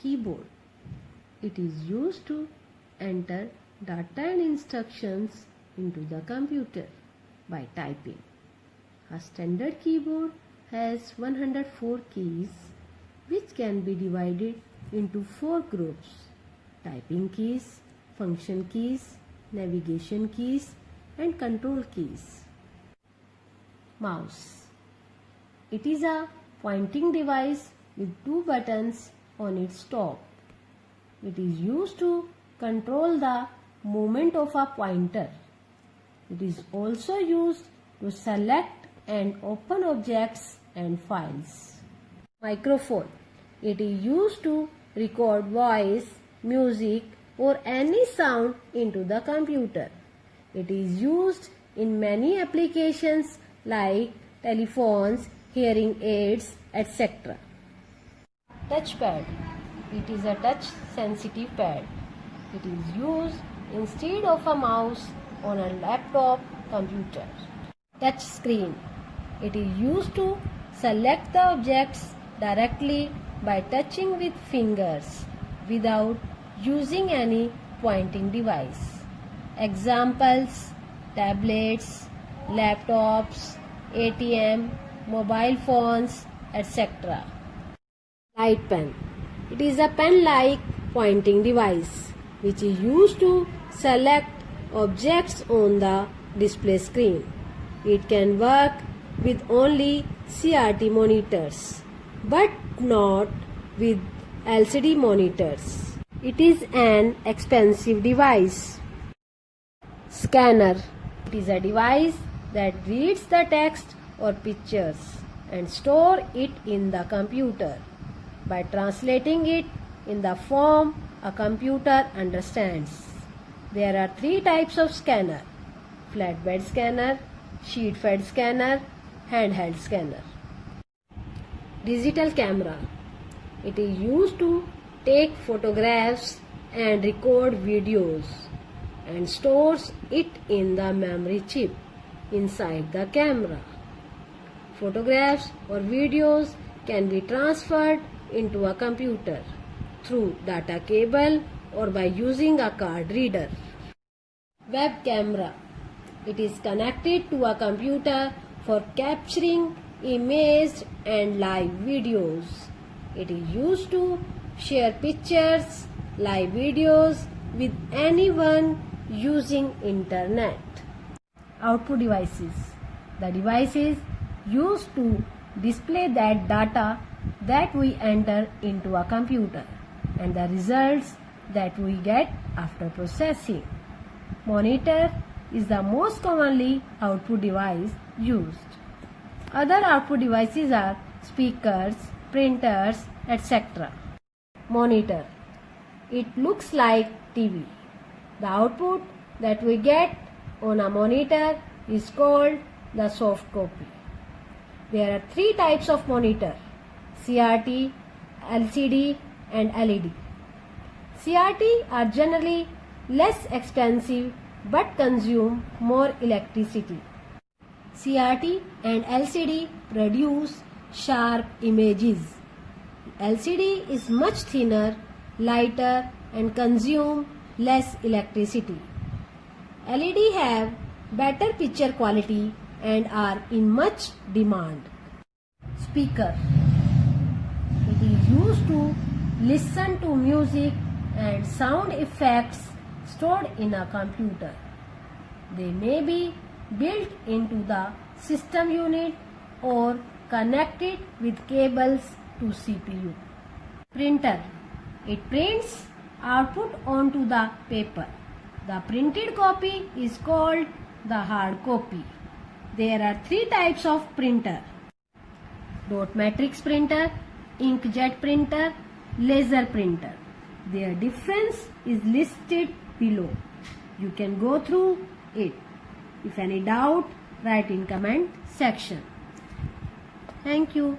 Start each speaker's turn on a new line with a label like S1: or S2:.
S1: keyboard. It is used to enter data and instructions into the computer by typing. A standard keyboard has 104 keys, which can be divided into 4 groups: typing keys, function keys, navigation keys, and control keys. Mouse. It is a pointing device with 2 buttons on its top. It is used to control the movement of a pointer. It is also used to select and open objects and files. Microphone. It is used to record voice, music, or any sound into the computer. It is used in many applications like telephones, hearing aids, etc. Touchpad. It is a touch-sensitive pad. It is used instead of a mouse on a laptop computer. Touch screen. It is used to select the objects directly by touching with fingers without using any pointing device. Examples: tablets, laptops, ATM, mobile phones, etc. Light pen. It is a pen-like pointing device which is used to select objects on the display screen. It can work with only CRT monitors but not with LCD monitors. It is an expensive device. Scanner. It is a device that reads the text or pictures and store it in the computer by translating it in the form a computer understands. There are 3 types of scanner: flatbed scanner, sheet-fed scanner, handheld scanner. Digital camera. It is used to take photographs and record videos and stores it in the memory chip inside the camera. Photographs or videos can be transferred into a computer through data cable or by using a card reader. Web camera. It is connected to a computer for capturing image and live videos. It is used to share pictures, live videos with anyone using internet. Output devices. The devices used to display that data that we enter into a computer and the results that we get after processing. Monitor is the most commonly output device used. Other output devices are speakers, printers, etc. Monitor. It looks like TV. The output that we get on a monitor is called the soft copy. There are 3 types of monitor: CRT, LCD, and LED. CRT are generally less expensive but consume more electricity. CRT and LCD produce sharp images. LCD is much thinner, lighter, and consume less electricity. LED have better picture quality and are in much demand. Speaker. It is used to listen to music and sound effects stored in a computer. They may be built into the system unit or connected with cables to CPU. Printer. It prints output onto the paper. The printed copy is called the hard copy. There are 3 types of printer: dot matrix printer, inkjet printer, laser printer. Their difference is listed below. You can go through it. If any doubt, write in comment section. Thank you.